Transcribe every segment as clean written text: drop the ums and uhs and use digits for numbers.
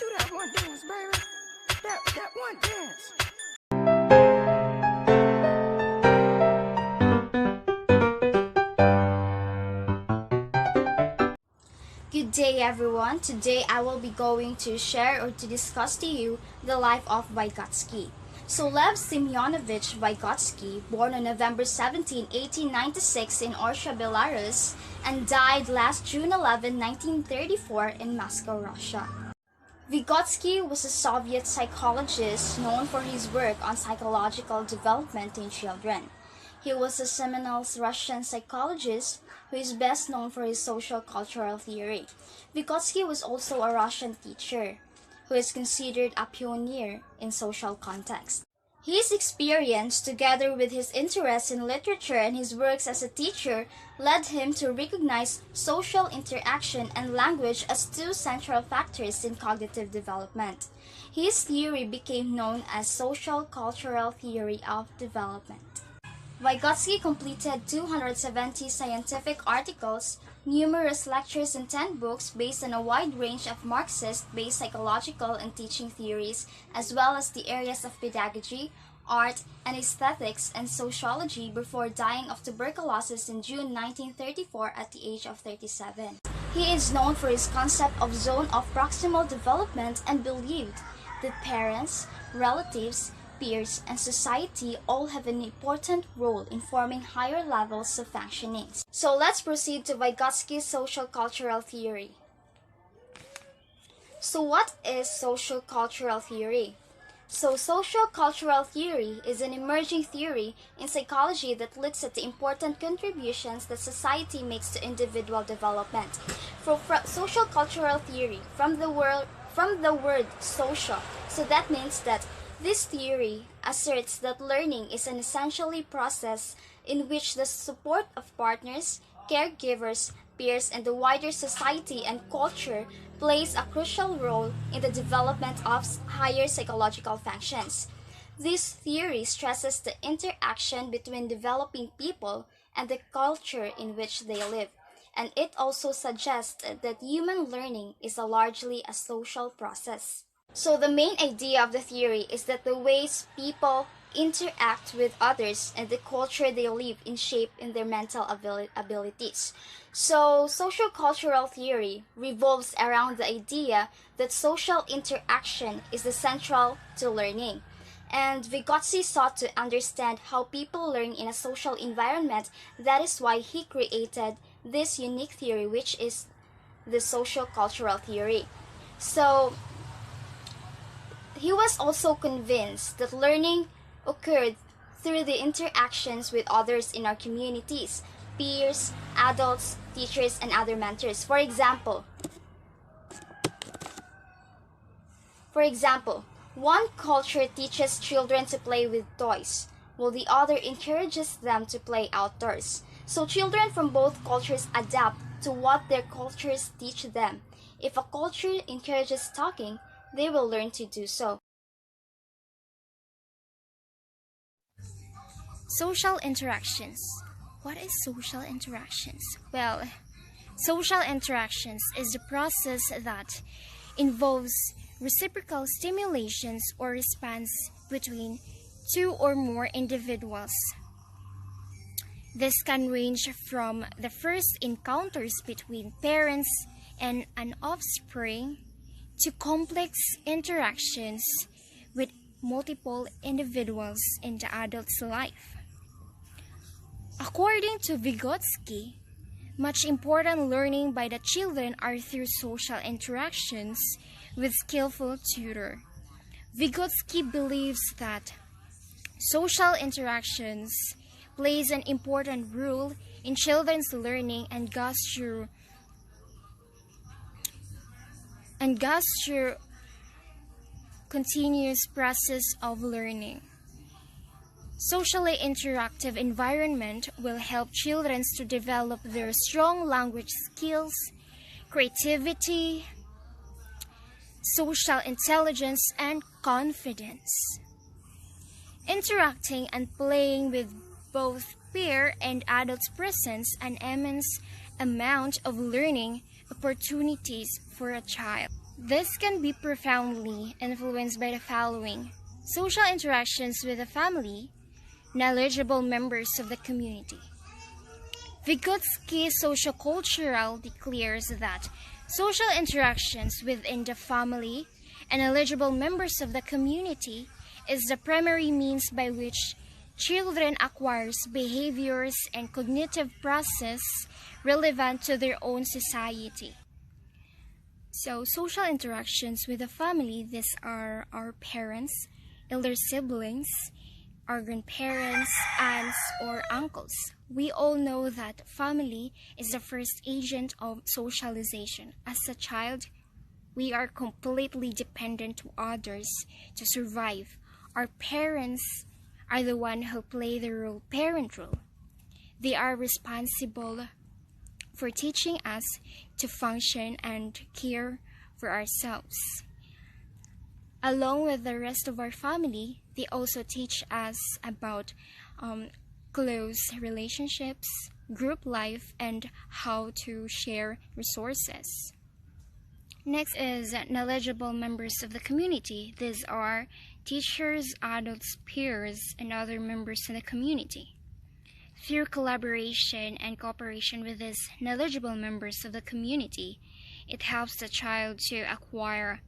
do that one dance, baby. That one dance. Good day everyone. Today I will be going to share or to discuss to you the life of Vygotsky. So Lev Semyonovich Vygotsky, born on November 17, 1896 in Orsha, Belarus, and died last June 11, 1934 in Moscow, Russia. Vygotsky was a Soviet psychologist known for his work on psychological development in children. He was a seminal Russian psychologist who is best known for his sociocultural theory. Vygotsky was also a Russian teacher who is considered a pioneer in social context. His experience, together with his interest in literature and his works as a teacher, led him to recognize social interaction and language as two central factors in cognitive development. His theory became known as Sociocultural theory of development. Vygotsky completed 270 scientific articles, numerous lectures and 10 books based on a wide range of Marxist-based psychological and teaching theories, as well as the areas of pedagogy, art, and aesthetics and sociology before dying of tuberculosis in June 1934 at the age of 37. He is known for his concept of zone of proximal development and believed that parents, relatives, peers, and society all have an important role in forming higher levels of functioning. So let's proceed to Vygotsky's sociocultural theory. So what is sociocultural theory? So sociocultural theory is an emerging theory in psychology that looks at the important contributions that society makes to individual development. For sociocultural theory, from the word social, so that means that this theory asserts that learning is an essentially process in which the support of partners, caregivers, peers, and the wider society and culture plays a crucial role in the development of higher psychological functions. This theory stresses the interaction between developing people and the culture in which they live, and it also suggests that human learning is largely a social process. So the main idea of the theory is that the ways people interact with others and the culture they live in shape in their mental abilities. So sociocultural theory revolves around the idea that social interaction is the central to learning. And Vygotsky sought to understand how people learn in a social environment. That is why he created this unique theory, which is the sociocultural theory. So he was also convinced that learning occurred through the interactions with others in our communities, peers, adults, teachers, and other mentors. For example, one culture teaches children to play with toys, while the other encourages them to play outdoors. So children from both cultures adapt to what their cultures teach them. If a culture encourages talking, they will learn to do so. Social interactions. What is social interactions? Well, social interactions is the process that involves reciprocal stimulations or response between two or more individuals. This can range from the first encounters between parents and an offspring to complex interactions with multiple individuals in the adult's life. According to Vygotsky, much important learning by the children are through social interactions with skillful tutor. Vygotsky believes that social interactions plays an important role in children's learning and goes through continuous process of learning. Socially interactive environment will help children to develop their strong language skills, creativity, social intelligence, and confidence. Interacting and playing with both peer and adults presents an immense amount of learning opportunities for a child. This can be profoundly influenced by the following: social interactions with the family, knowledgeable members of the community. Vygotsky Sociocultural declares that social interactions within the family and eligible members of the community is the primary means by which children acquires behaviors and cognitive process relevant to their own society. So, social interactions with the family, these are our parents, elder siblings, our grandparents, aunts, or uncles. We all know that family is the first agent of socialization. As a child, we are completely dependent to others to survive. Our parents are the one who play the parent role. They are responsible for teaching us to function and care for ourselves. Along with the rest of our family, they also teach us about close relationships, group life, and how to share resources. Next is knowledgeable members of the community. These are teachers, adults, peers, and other members in the community. Through collaboration and cooperation with these knowledgeable members of the community, it helps the child to acquire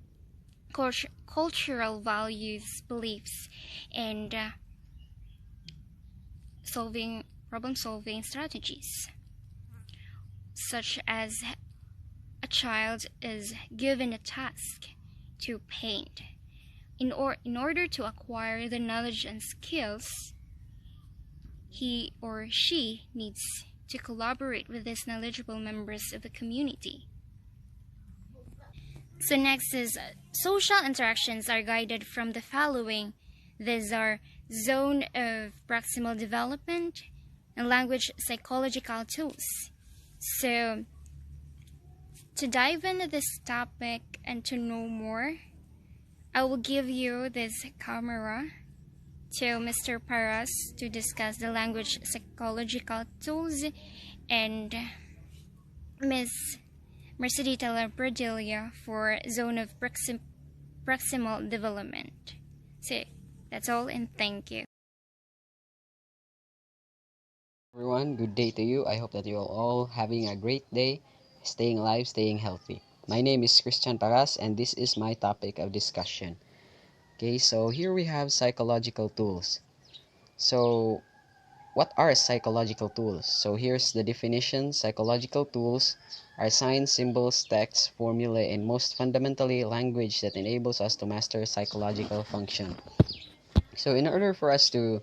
cultural values, beliefs, and problem-solving strategies, such as a child is given a task to paint. In order to acquire the knowledge and skills, he or she needs to collaborate with these knowledgeable members of the community. So next is social interactions are guided from the following. These are zone of proximal development and language psychological tools. So to dive into this topic and to know more, I will give you this camera to Mr. Paras to discuss the language psychological tools, and Ms. Mercedita Labradilia for zone of proximal development. So that's all, and thank you. Everyone, good day to you. I hope that you are all having a great day, staying alive, staying healthy. My name is Christian Paras, and this is my topic of discussion. Okay, so here we have psychological tools. So what are psychological tools? So here's the definition. Psychological tools are signs, symbols, texts, formulae, and most fundamentally language that enables us to master psychological function. So in order for us to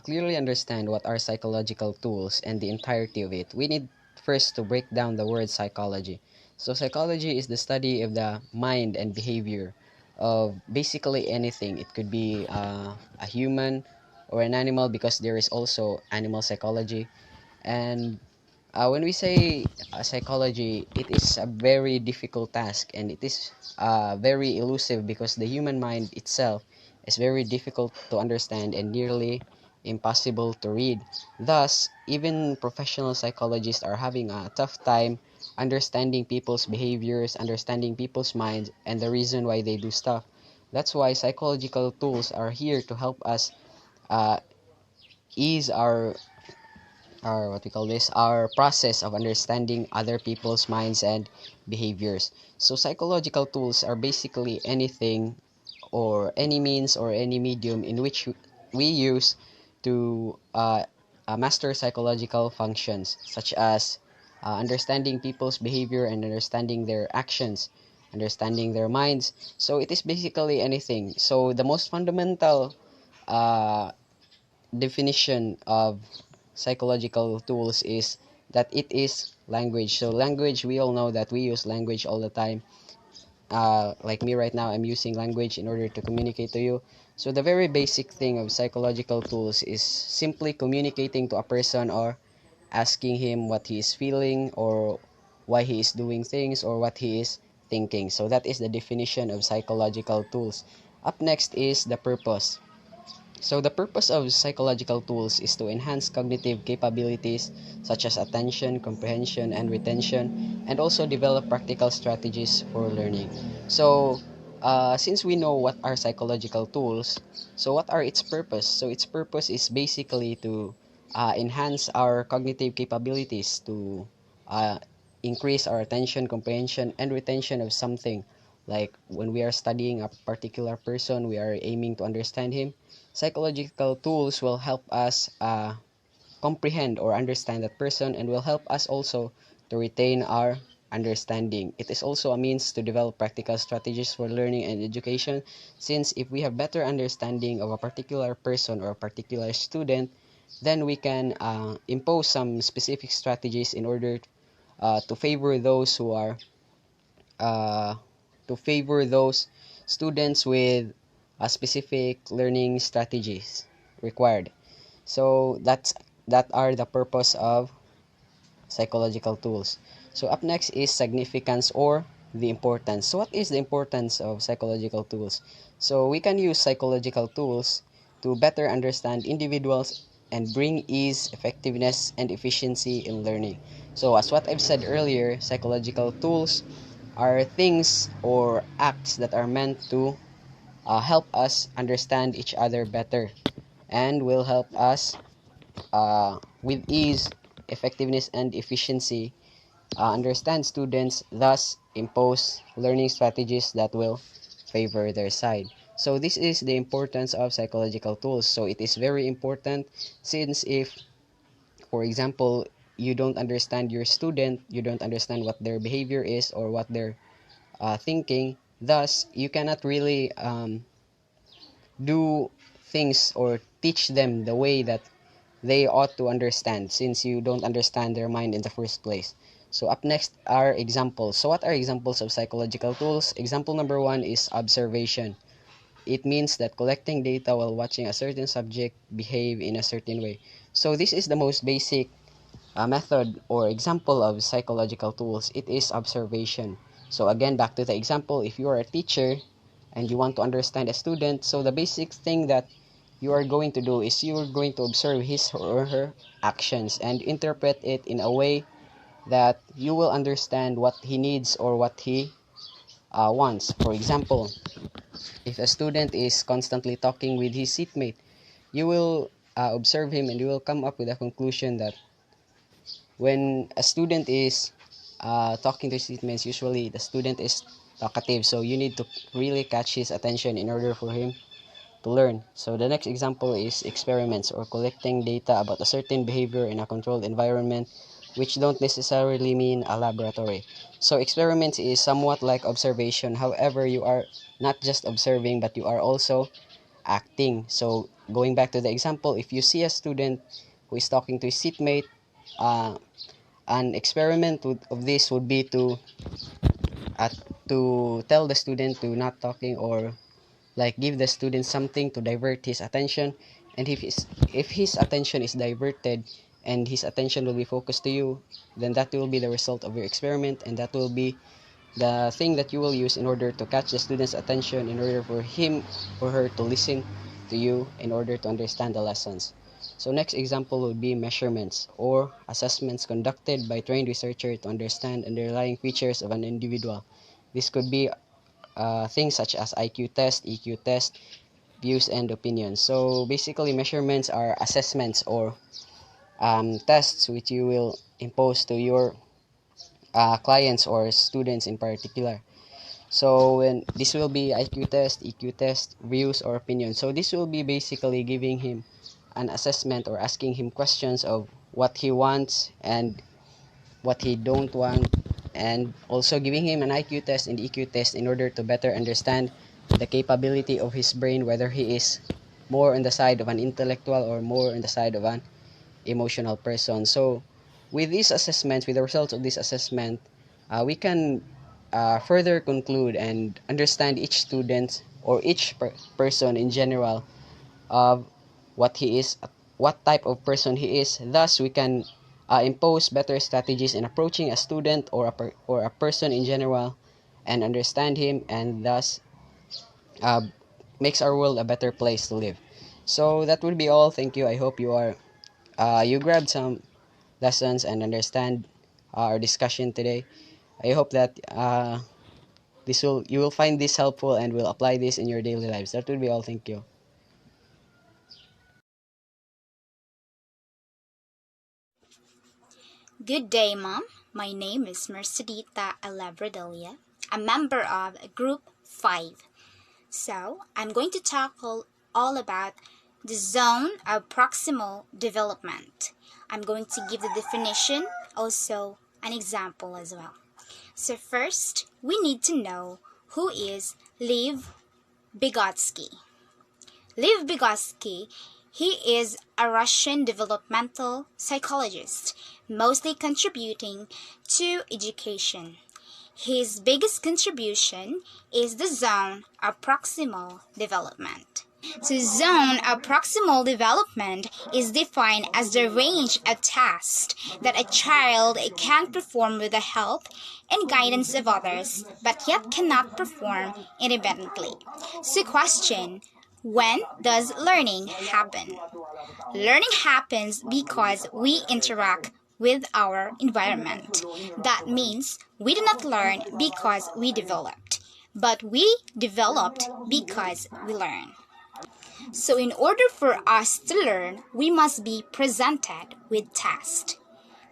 clearly understand what are psychological tools and the entirety of it, we need first to break down the word psychology. So psychology is the study of the mind and behavior of basically anything. It could be a human or an animal, because there is also animal psychology. And when we say psychology, it is a very difficult task, and it is very elusive because the human mind itself is very difficult to understand and nearly impossible to read. Thus, even professional psychologists are having a tough time understanding people's behaviors, understanding people's minds, and the reason why they do stuff. That's why psychological tools are here to help us uh, ease our what we call this, our process of understanding other people's minds and behaviors. So psychological tools are basically anything or any means or any medium in which we use to master psychological functions, such as understanding people's behavior and understanding their actions, understanding their minds. So it is basically anything. So the most fundamental uh, definition of psychological tools is that it is language. So language, we all know that we use language all the time. Like me right now, I'm using language in order to communicate to you. So the very basic thing of psychological tools is simply communicating to a person or asking him what he is feeling or why he is doing things or what he is thinking. So that is the definition of psychological tools. Up next is the purpose. So the purpose of psychological tools is to enhance cognitive capabilities such as attention, comprehension, and retention, and also develop practical strategies for learning. So since we know what are psychological tools, so what are its purpose? So its purpose is basically to enhance our cognitive capabilities, to increase our attention, comprehension, and retention of something. Like when we are studying a particular person, we are aiming to understand him. Psychological tools will help us comprehend or understand that person and will help us also to retain our understanding. It is also a means to develop practical strategies for learning and education, since if we have better understanding of a particular person or a particular student, then we can impose some specific strategies in order to favor those who are uh, to favor those students with specific learning strategies required. So that are the purpose of psychological tools. So up next is significance or the importance. So what is the importance of psychological tools? So we can use psychological tools to better understand individuals and bring ease, effectiveness, and efficiency in learning. So as what I've said earlier, psychological tools are things or acts that are meant to help us understand each other better and will help us with ease, effectiveness, and efficiency understand students, thus impose learning strategies that will favor their side. So this is the importance of psychological tools. So it is very important, since if, for example, you don't understand your student, you don't understand what their behavior is or what they're thinking, thus you cannot really do things or teach them the way that they ought to understand, since you don't understand their mind in the first place. So up next are examples. So what are examples of psychological tools? Example number one is observation. It means that collecting data while watching a certain subject behave in a certain way. So this is the most basic method or example of psychological tools. It is observation. So again, back to the example, if you are a teacher and you want to understand a student, so the basic thing that you are going to do is you are going to observe his or her actions and interpret it in a way that you will understand what he needs or what he wants. For example, if a student is constantly talking with his seatmate, you will observe him and you will come up with a conclusion that when a student is talking to his seatmates, usually the student is talkative, so you need to really catch his attention in order for him to learn. So the next example is experiments or collecting data about a certain behavior in a controlled environment, which don't necessarily mean a laboratory. So experiments is somewhat like observation. However, you are not just observing, but you are also acting. So going back to the example, if you see a student who is talking to his seatmate, uh, an experiment of this would be uh, to tell the student to not talking, or like give the student something to divert his attention. And if his attention is diverted and his attention will be focused to you, then that will be the result of your experiment, and that will be the thing that you will use in order to catch the student's attention, in order for him or her to listen to you in order to understand the lessons. So next example would be measurements or assessments conducted by trained researcher to understand underlying features of an individual. This could be things such as IQ test, EQ test, views and opinions. So basically, measurements are assessments or tests which you will impose to your clients or students in particular. So when this will be IQ test, EQ test, views or opinions. So this will be basically giving him an assessment or asking him questions of what he wants and what he don't want, and also giving him an IQ test and EQ test in order to better understand the capability of his brain, whether he is more on the side of an intellectual or more on the side of an emotional person. So with these assessments, with the results of this assessment, we can further conclude and understand each student or each person in general of what he is, what type of person he is. Thus, we can impose better strategies in approaching a student or or a person in general, and understand him, and thus uh, makes our world a better place to live. So that will be all. Thank you. I hope you grabbed some lessons and understand our discussion today. I hope that you will find this helpful and will apply this in your daily lives. That will be all. Thank you. Good day, Mom. My name is Mercedita Alabradelia, a member of Group 5. So, I'm going to talk all about the zone of proximal development. I'm going to give the definition, also an example as well. So first, we need to know who is Lev Vygotsky. Lev Vygotsky, he is a Russian developmental psychologist, mostly contributing to education. His biggest contribution is the zone of proximal development. The zone of proximal development is defined as the range of tasks that a child can perform with the help and guidance of others, but yet cannot perform independently. So question, when does learning happen? Learning happens because we interact with our environment. That means we do not learn because we developed, but we developed because we learn. So in order for us to learn, we must be presented with tasks.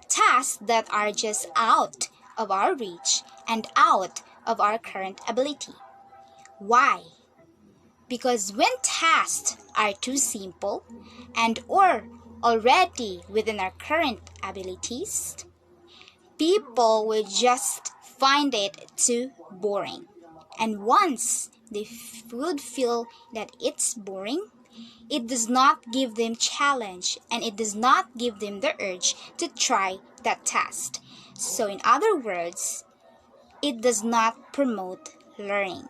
Tasks that are just out of our reach and out of our current ability. Why? Because when tasks are too simple and or already within our current abilities, people will just find it too boring. And once they would feel that it's boring, it does not give them challenge and it does not give them the urge to try that task. So in other words, it does not promote learning.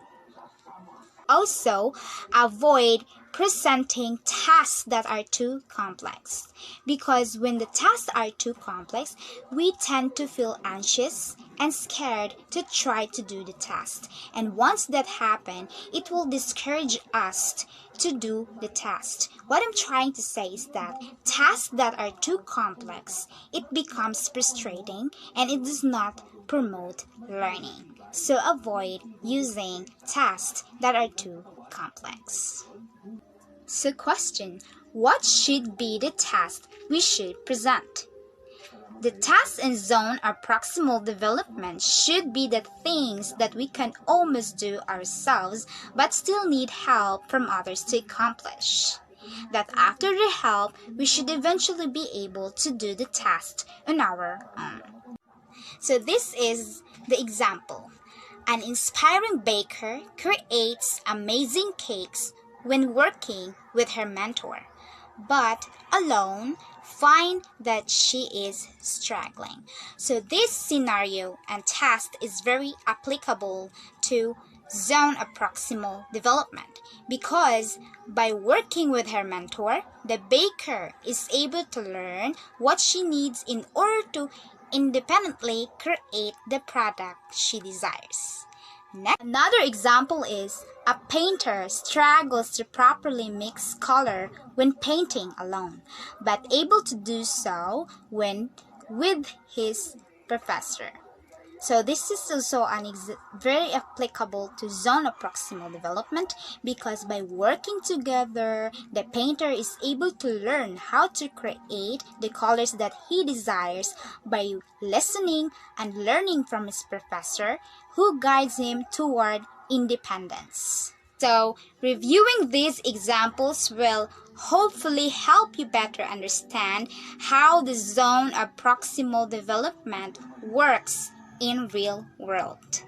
Also, avoid presenting tasks that are too complex. Because when the tasks are too complex, we tend to feel anxious and scared to try to do the task. And once that happens, it will discourage us to do the task. What I'm trying to say is that tasks that are too complex, it becomes frustrating and it does not promote learning. So avoid using tasks that are too complex. So question, what should be the task we should present? The task and zone of proximal development should be the things that we can almost do ourselves but still need help from others to accomplish. That after the help, we should eventually be able to do the task on our own. So this is the example. An inspiring baker creates amazing cakes when working with her mentor, but alone find that she is struggling. So this scenario and task is very applicable to zone of proximal development because by working with her mentor, the baker is able to learn what she needs in order to independently create the product she desires. Next, another example is a painter struggles to properly mix color when painting alone, but able to do so when with his professor. So this is also very applicable to zone of proximal development because by working together, the painter is able to learn how to create the colors that he desires by listening and learning from his professor who guides him toward independence. So, reviewing these examples will hopefully help you better understand how the zone of proximal development works in real world.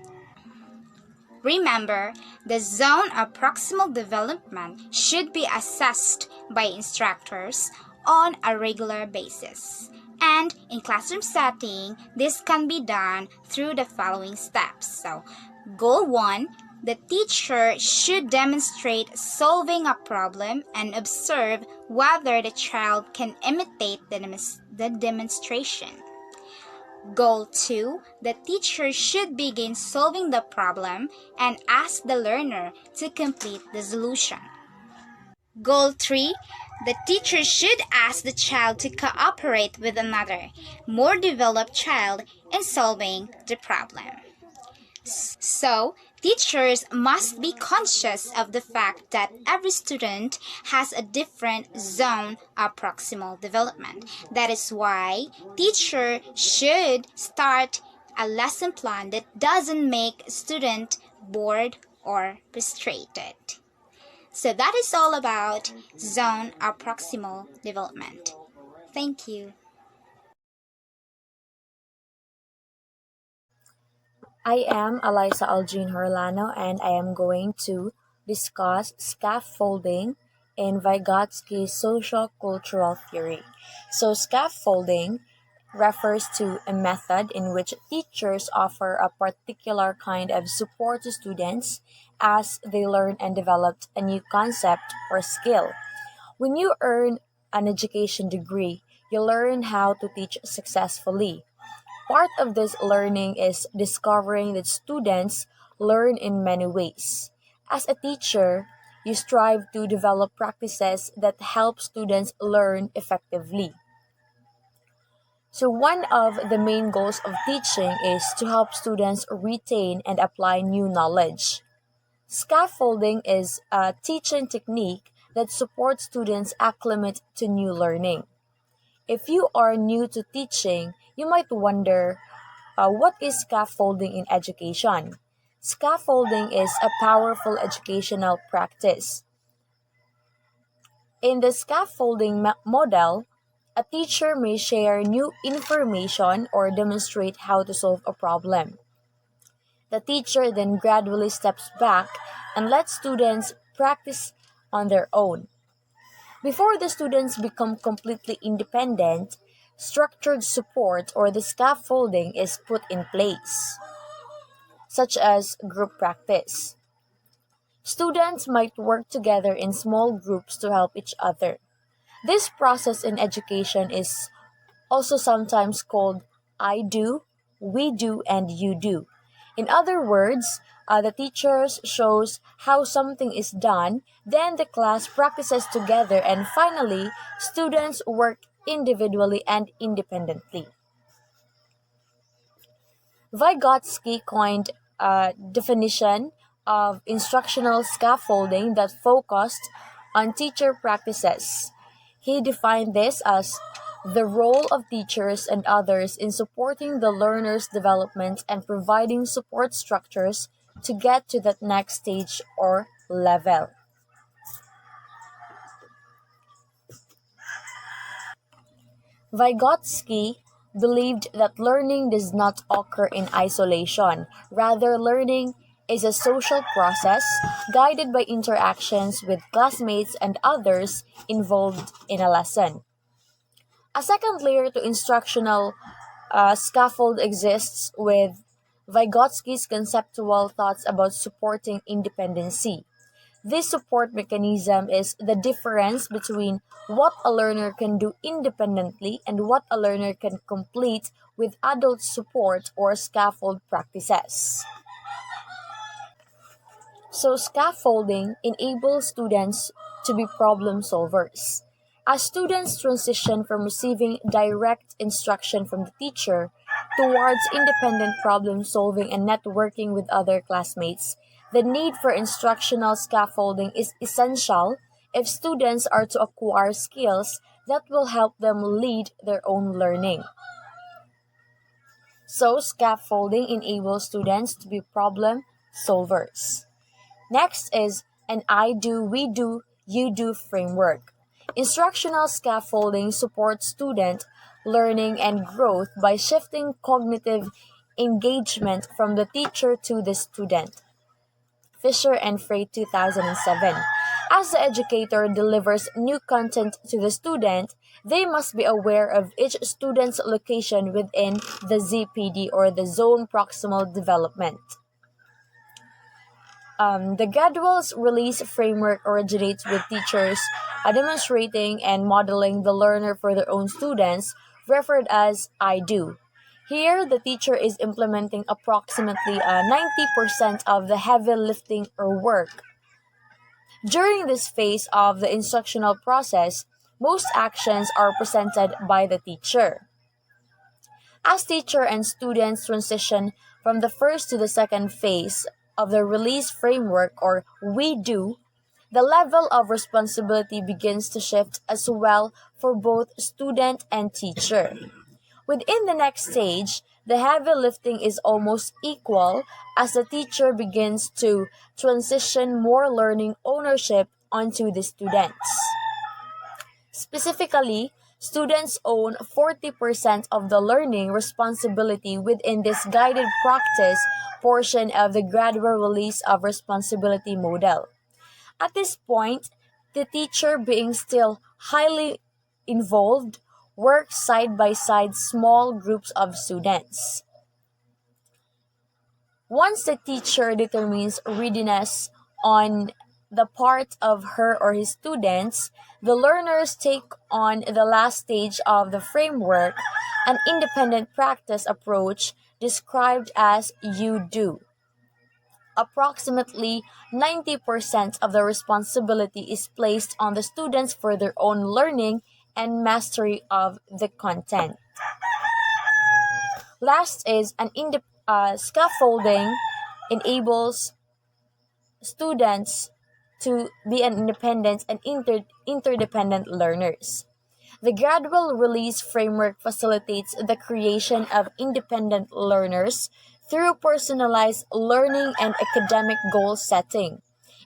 Remember, the zone of proximal development should be assessed by instructors on a regular basis. And in classroom setting, this can be done through the following steps. So, goal 1, the teacher should demonstrate solving a problem and observe whether the child can imitate the demonstration. Goal 2, the teacher should begin solving the problem and ask the learner to complete the solution. Goal 3. The teacher should ask the child to cooperate with another, more developed child in solving the problem. So, teachers must be conscious of the fact that every student has a different zone of proximal development. That is why teacher should start a lesson plan that doesn't make student bored or frustrated. So that is all about zone of proximal development. Thank you. I am Eliza Algene Horlano and I am going to discuss scaffolding in Vygotsky's sociocultural theory. So, scaffolding refers to a method in which teachers offer a particular kind of support to students as they learn and develop a new concept or skill. When you earn an education degree, you learn how to teach successfully. Part of this learning is discovering that students learn in many ways. As a teacher, you strive to develop practices that help students learn effectively. So, one of the main goals of teaching is to help students retain and apply new knowledge. Scaffolding is a teaching technique that supports students acclimate to new learning. If you are new to teaching, you might wonder, what is scaffolding in education? Scaffolding is a powerful educational practice. In the scaffolding model, a teacher may share new information or demonstrate how to solve a problem. The teacher then gradually steps back and lets students practice on their own. Before the students become completely independent, structured support or the scaffolding is put in place, such as group practice. Students might work together in small groups to help each other. This process in education is also sometimes called I do, we do, and you do. In other words, the teachers shows how something is done, then the class practices together, and finally, students work individually and independently. Vygotsky coined a definition of instructional scaffolding that focused on teacher practices. He defined this as the role of teachers and others in supporting the learner's development and providing support structures to get to that next stage or level. Vygotsky believed that learning does not occur in isolation. Rather, learning is a social process guided by interactions with classmates and others involved in a lesson. A second layer to instructional scaffold exists with Vygotsky's conceptual thoughts about supporting independency. This support mechanism is the difference between what a learner can do independently and what a learner can complete with adult support or scaffold practices. So, scaffolding enables students to be problem solvers. As students transition from receiving direct instruction from the teacher towards independent problem solving and networking with other classmates, the need for instructional scaffolding is essential if students are to acquire skills that will help them lead their own learning. So, scaffolding enables students to be problem solvers. Next is an I do, we do, you do framework. Instructional scaffolding supports student learning and growth by shifting cognitive engagement from the teacher to the student. Fisher and Frey 2007. As the educator delivers new content to the student, they must be aware of each student's location within the ZPD or the Zone Proximal Development. The graduals release framework originates with teachers demonstrating and modeling the learner for their own students, referred as I do. Here, the teacher is implementing approximately 90% of the heavy lifting or work. During this phase of the instructional process, most actions are presented by the teacher. As teacher and students transition from the first to the second phase of the release framework or we do, the level of responsibility begins to shift as well for both student and teacher. Within the next stage, the heavy lifting is almost equal as the teacher begins to transition more learning ownership onto the students. Specifically, students own 40% of the learning responsibility within this guided practice portion of the gradual release of responsibility model. At this point, the teacher, being still highly involved, works side by side small groups of students. Once the teacher determines readiness on the part of her or his students, the learners take on the last stage of the framework, an independent practice approach described as you do. Approximately 90% of the responsibility is placed on the students for their own learning and mastery of the content. Last is scaffolding enables students to be an independent and interdependent learners. The gradual release framework facilitates the creation of independent learners through personalized learning and academic goal setting.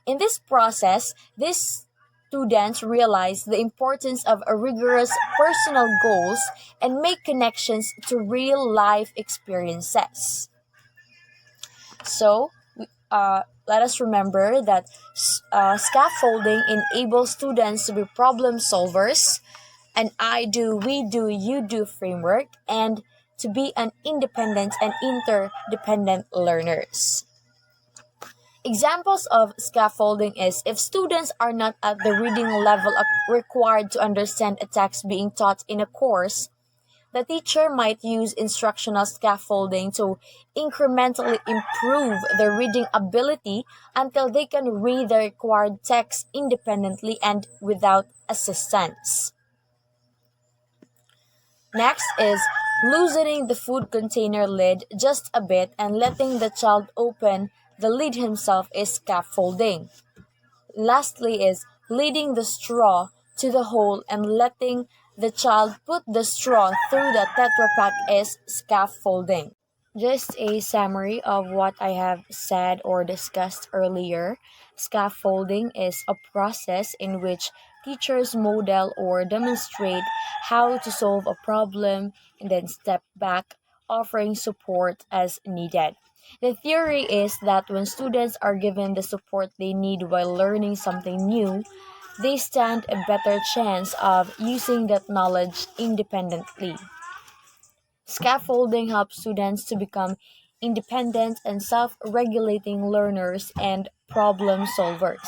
In this process, these students realize the importance of a rigorous personal goals and make connections to real life experiences. So, let us remember that scaffolding enables students to be problem solvers, an I do, we do, you do framework, and to be an independent and interdependent learners. Examples of scaffolding is if students are not at the reading level required to understand a text being taught in a course, the teacher might use instructional scaffolding to incrementally improve their reading ability until they can read the required text independently and without assistance. Next is loosening the food container lid just a bit and letting the child open the lid himself is scaffolding. Lastly is leading the straw to the hole and letting the child put the straw through the Tetra Pak is scaffolding. Just a summary of what I have said or discussed earlier. Scaffolding is a process in which teachers model or demonstrate how to solve a problem and then step back, offering support as needed. The theory is that when students are given the support they need while learning something new, they stand a better chance of using that knowledge independently. Scaffolding helps students to become independent and self-regulating learners and problem solvers.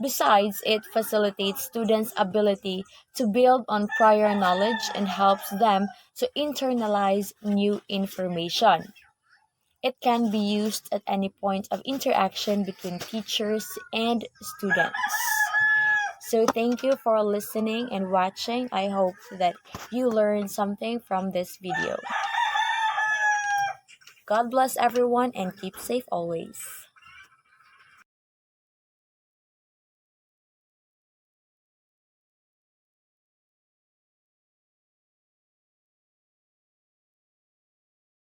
Besides, it facilitates students' ability to build on prior knowledge and helps them to internalize new information. It can be used at any point of interaction between teachers and students. So thank you for listening and watching. I hope that you learned something from this video. God bless everyone and keep safe always.